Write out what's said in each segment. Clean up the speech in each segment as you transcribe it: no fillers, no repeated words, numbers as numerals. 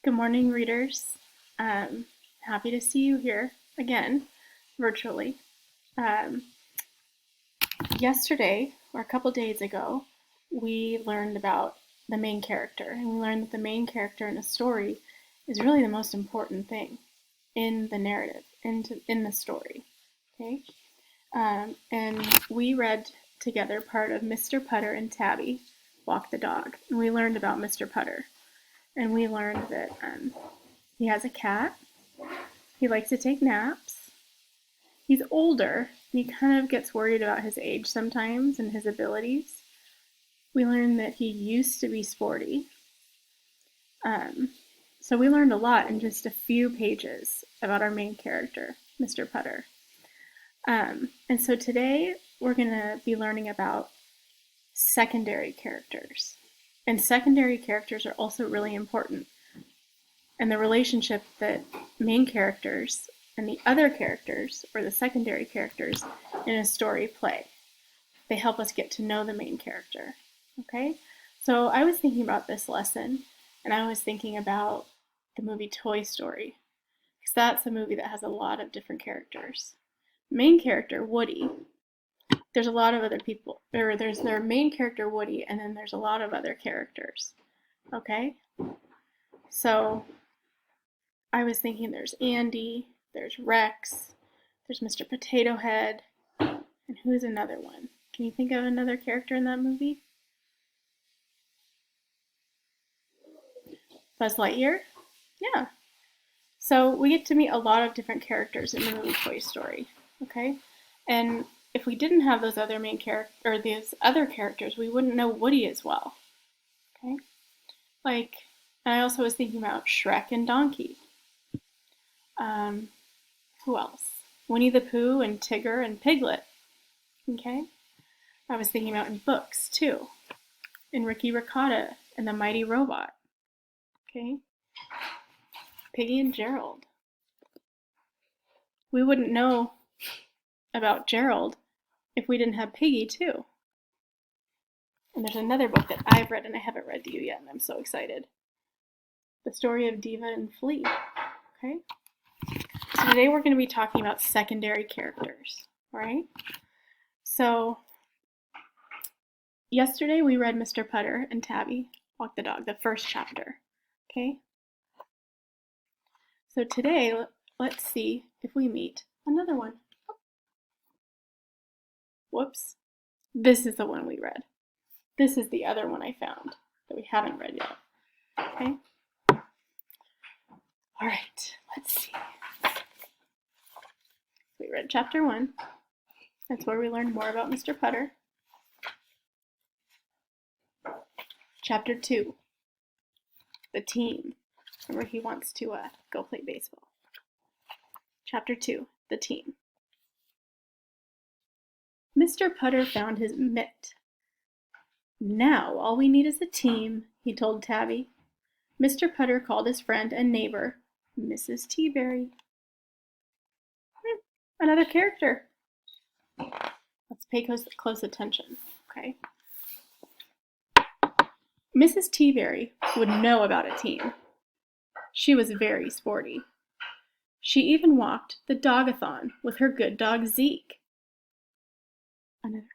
Good morning, readers. Happy to see you here again, virtually. Um, Yesterday, or a couple days ago, we learned about the main character, and we learned that the main character in a story is really the most important thing in the narrative, in the story. Okay, and we read together part of Mr. Putter and Tabby Walk the Dog, and we learned about Mr. Putter, and we learned that he has a cat. He likes to take naps. He's older, and he kind of gets worried about his age sometimes and his abilities. We learned that he used to be sporty. So we learned a lot in just a few pages about our main character, Mr. Putter. And so today we're going to be learning about secondary characters. And secondary characters are also really important. And the relationship that main characters and the other characters, or the secondary characters, in a story play. They help us get to know the main character. Okay? So I was thinking about this lesson, and I was thinking about the movie Toy Story, because that's a movie that has a lot of different characters. Main character, Woody, there's a lot of other people. There's their main character, Woody, and then there's a lot of other characters. Okay? So I was thinking there's Andy, there's Rex, there's Mr. Potato Head, and who's another one? Can you think of another character in that movie? Buzz Lightyear? Yeah. So we get to meet a lot of different characters in the movie Toy Story, okay? And if we didn't have those other main characters, or these other characters, we wouldn't know Woody as well, okay? Like, and I also was thinking about Shrek and Donkey. Who else? Winnie the Pooh and Tigger and Piglet, okay? I was thinking about in books, too. In Ricky Ricotta and the Mighty Robot, okay? Piggy and Gerald. We wouldn't know about Gerald if we didn't have Piggy, too. And there's another book that I've read and I haven't read to you yet, and I'm so excited. The Story of Diva and Flea, okay? So today we're going to be talking about secondary characters, all right? So yesterday we read Mr. Putter and Tabby Walk the Dog, the first chapter, okay? So today, let's see if we meet another one. Whoops. This is the one we read. This is the other one I found that we haven't read yet. Okay? All right, let's see. We read chapter 1. That's where we learned more about Mr. Putter. Chapter 2, the team. Remember, he wants to go play baseball. Chapter 2, the team. Mr. Putter found his mitt. Now all we need is a team, he told Tabby. Mr. Putter called his friend and neighbor, Mrs. Teaberry. Another character. Let's pay close attention, okay? Mrs. Teaberry would know about a team. She was very sporty. She even walked the dog-a-thon with her good dog Zeke. Another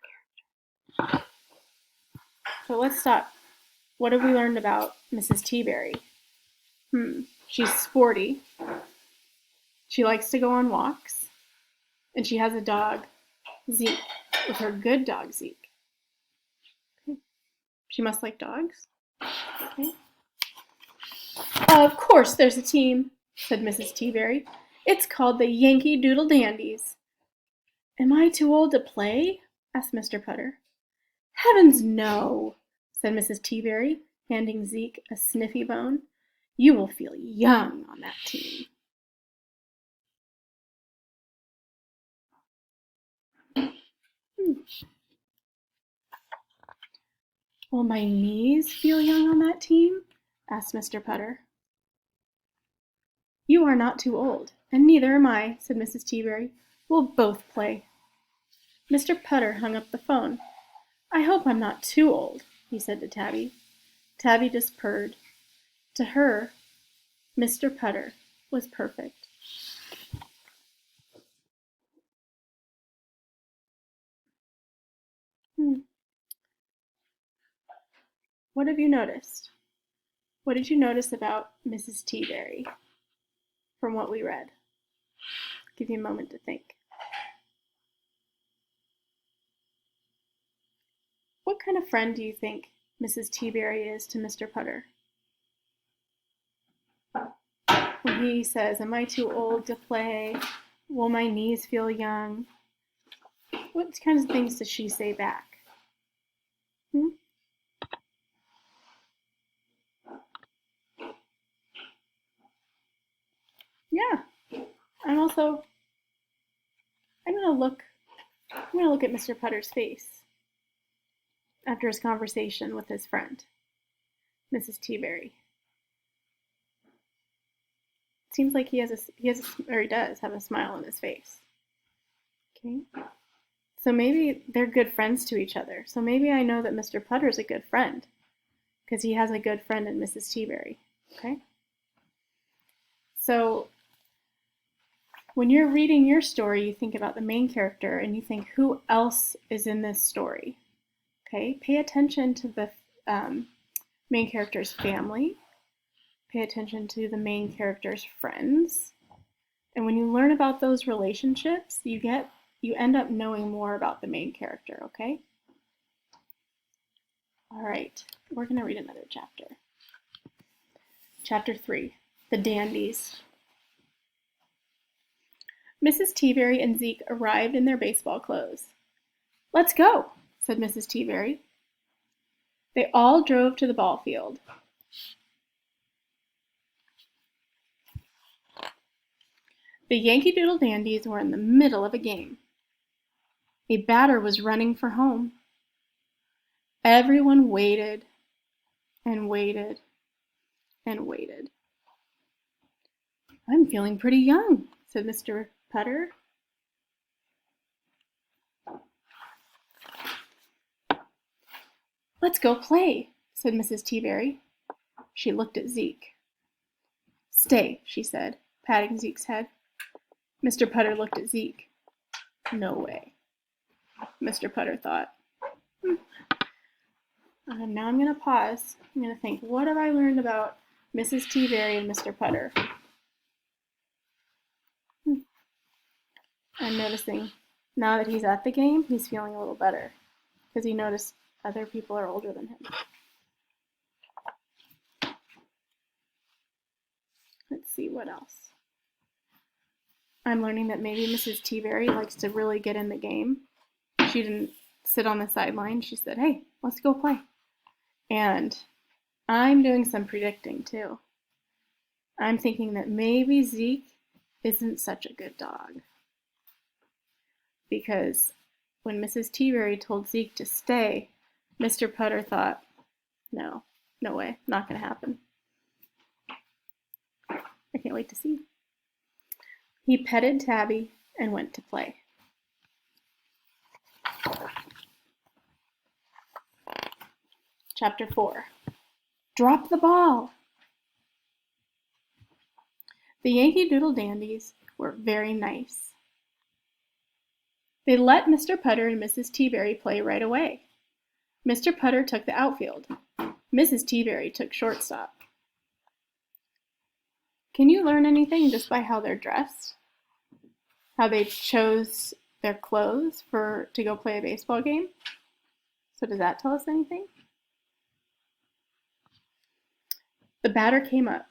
character. So let's stop. What have we learned about Mrs. Teaberry? She's sporty. She likes to go on walks. And she has a dog, Zeke, with her good dog Zeke. Okay. She must like dogs. Okay. Of course there's a team, said Mrs. Teaberry. It's called the Yankee Doodle Dandies. Am I too old to play? Asked Mr. Putter. Heavens, no, said Mrs. Teaberry, handing Zeke a sniffy bone. You will feel young on that team. Will my knees feel young on that team? Asked Mr. Putter. You are not too old, and neither am I, said Mrs. Teaberry. We'll both play. Mr. Putter hung up the phone. I hope I'm not too old, he said to Tabby. Tabby just purred. To her, Mr. Putter was perfect. What have you noticed? What did you notice about Mrs. Teaberry from what we read? Give you a moment to think. What kind of friend do you think Mrs. Teaberry is to Mr. Putter? When he says, "Am I too old to play? Will my knees feel young?" What kinds of things does she say back? Yeah. I'm gonna look at Mr. Putter's face after his conversation with his friend, Mrs. Teaberry. Seems like he does have a smile on his face. Okay. So maybe they're good friends to each other. So maybe I know that Mr. Putter's a good friend because he has a good friend in Mrs. Teaberry. Okay. So when you're reading your story, you think about the main character and you think, who else is in this story? Okay. Pay attention to the main character's family. Pay attention to the main character's friends. And when you learn about those relationships, you end up knowing more about the main character, okay? All right, we're going to read another chapter. Chapter 3, The Dandies. Mrs. Teaberry and Zeke arrived in their baseball clothes. "Let's go," said Mrs. Teaberry. They all drove to the ball field. The Yankee Doodle Dandies were in the middle of a game. A batter was running for home. Everyone waited and waited and waited. "I'm feeling pretty young," said Mr. Putter. "Let's go play," said Mrs. Teaberry. She looked at Zeke. "Stay," she said, patting Zeke's head. Mr. Putter looked at Zeke. No way. Mr. Putter thought. Now I'm going to pause. I'm going to think, what have I learned about Mrs. Teaberry and Mr. Putter? I'm noticing now that he's at the game, he's feeling a little better because he noticed other people are older than him. Let's see what else. I'm learning that maybe Mrs. Teaberry likes to really get in the game. She didn't sit on the sideline. She said, "Hey, let's go play." And I'm doing some predicting too. I'm thinking that maybe Zeke isn't such a good dog. Because when Mrs. Teaberry told Zeke to stay, Mr. Putter thought, no way, not going to happen. I can't wait to see. He petted Tabby and went to play. Chapter 4, Drop the Ball. The Yankee Doodle Dandies were very nice. They let Mr. Putter and Mrs. Teaberry play right away. Mr. Putter took the outfield. Mrs. Teaberry took shortstop. Can you learn anything just by how they're dressed? How they chose their clothes to go play a baseball game? So does that tell us anything? The batter came up.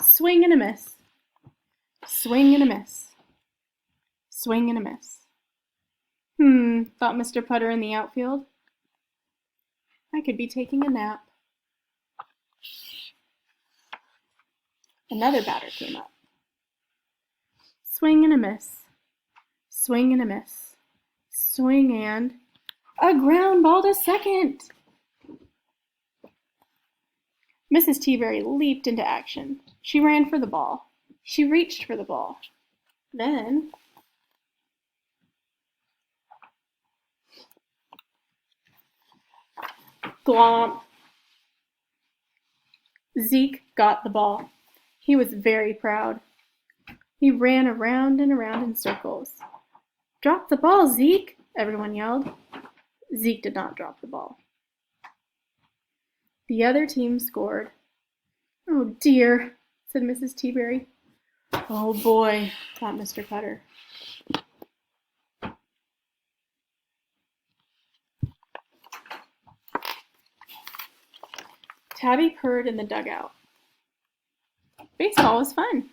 Swing and a miss. Swing and a miss. Swing and a miss. Thought Mr. Putter in the outfield. I could be taking a nap. Another batter came up. Swing and a miss. Swing and a miss. Swing and a ground ball to second. Mrs. Teaberry leaped into action. She ran for the ball. She reached for the ball. Then glomp. Zeke got the ball. He was very proud. He ran around and around in circles. "Drop the ball, Zeke!" everyone yelled. Zeke did not drop the ball. The other team scored. "Oh dear," said Mrs. Teaberry. "Oh boy," thought Mr. Putter. Tabby purred in the dugout. Baseball was fun.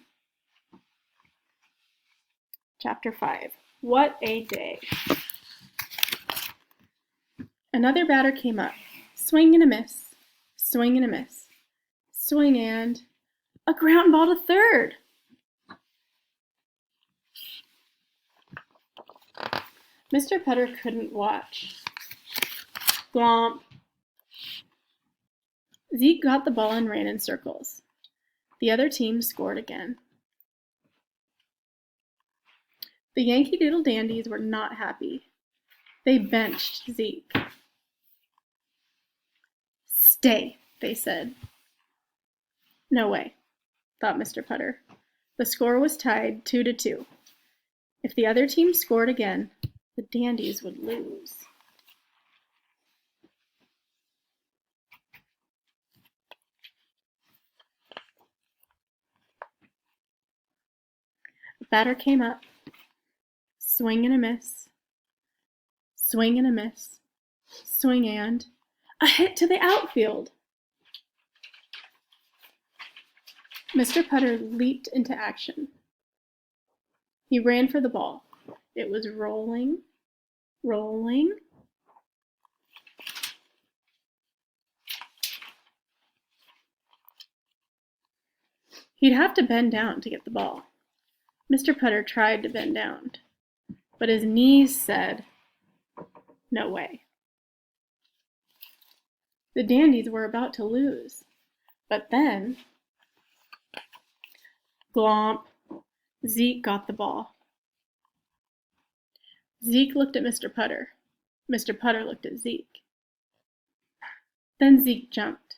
Chapter 5. What a day. Another batter came up. Swing and a miss. Swing and a miss. Swing and a ground ball to third. Mr. Putter couldn't watch. Glomp. Zeke got the ball and ran in circles. The other team scored again. The Yankee Doodle Dandies were not happy. They benched Zeke. "Stay," they said. No way, thought Mr. Putter. The score was tied 2-2. If the other team scored again, the Dandies would lose. A batter came up. Swing and a miss. Swing and a miss. Swing and a hit to the outfield. Mr. Putter leaped into action. He ran for the ball. It was rolling, rolling. He'd have to bend down to get the ball. Mr. Putter tried to bend down, but his knees said, no way. The Dandies were about to lose, but then, glomp, Zeke got the ball. Zeke looked at Mr. Putter. Mr. Putter looked at Zeke. Then Zeke jumped.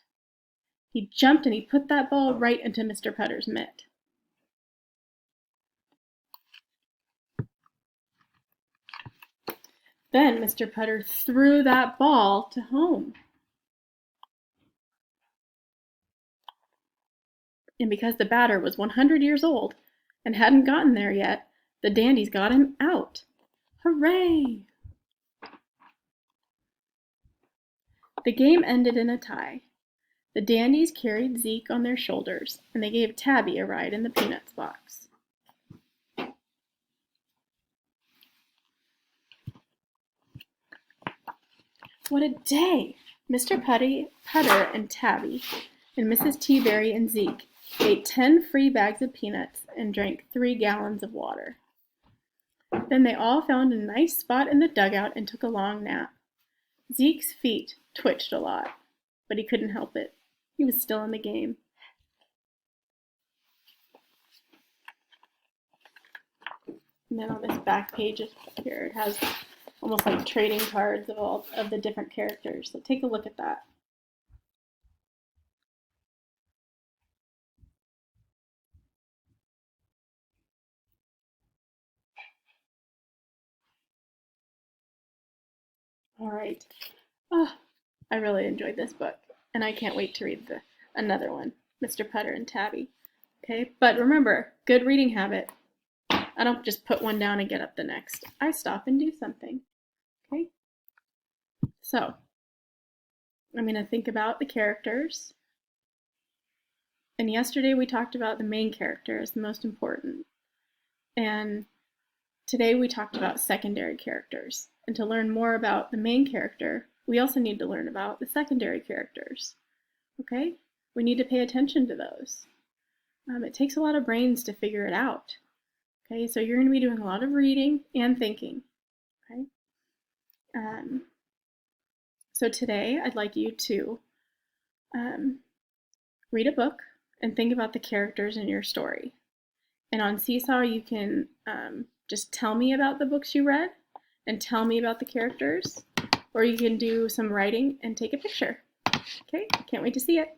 He jumped and he put that ball right into Mr. Putter's mitt. Then Mr. Putter threw that ball to home. And because the batter was 100 years old and hadn't gotten there yet, the Dandies got him out. Hooray! The game ended in a tie. The Dandies carried Zeke on their shoulders, and they gave Tabby a ride in the Peanuts box. What a day! Mr. Putter and Tabby and Mrs. Teaberry and Zeke ate 10 free bags of peanuts and drank 3 gallons of water. Then they all found a nice spot in the dugout and took a long nap. Zeke's feet twitched a lot, but he couldn't help it. He was still in the game. And then on this back page here, it has almost like trading cards of all of the different characters. So take a look at that. All right. Oh, I really enjoyed this book, and I can't wait to read another one, Mr. Putter and Tabby. Okay, but remember, good reading habit. I don't just put one down and get up the next. I stop and do something. Okay? So, I'm going to think about the characters. And yesterday we talked about the main character as the most important. And today we talked about secondary characters. And to learn more about the main character, we also need to learn about the secondary characters. Okay? We need to pay attention to those. It takes a lot of brains to figure it out. Okay, so you're going to be doing a lot of reading and thinking. Okay? So today I'd like you to read a book and think about the characters in your story. And on Seesaw, you can just tell me about the books you read and tell me about the characters, or you can do some writing and take a picture. Okay, can't wait to see it.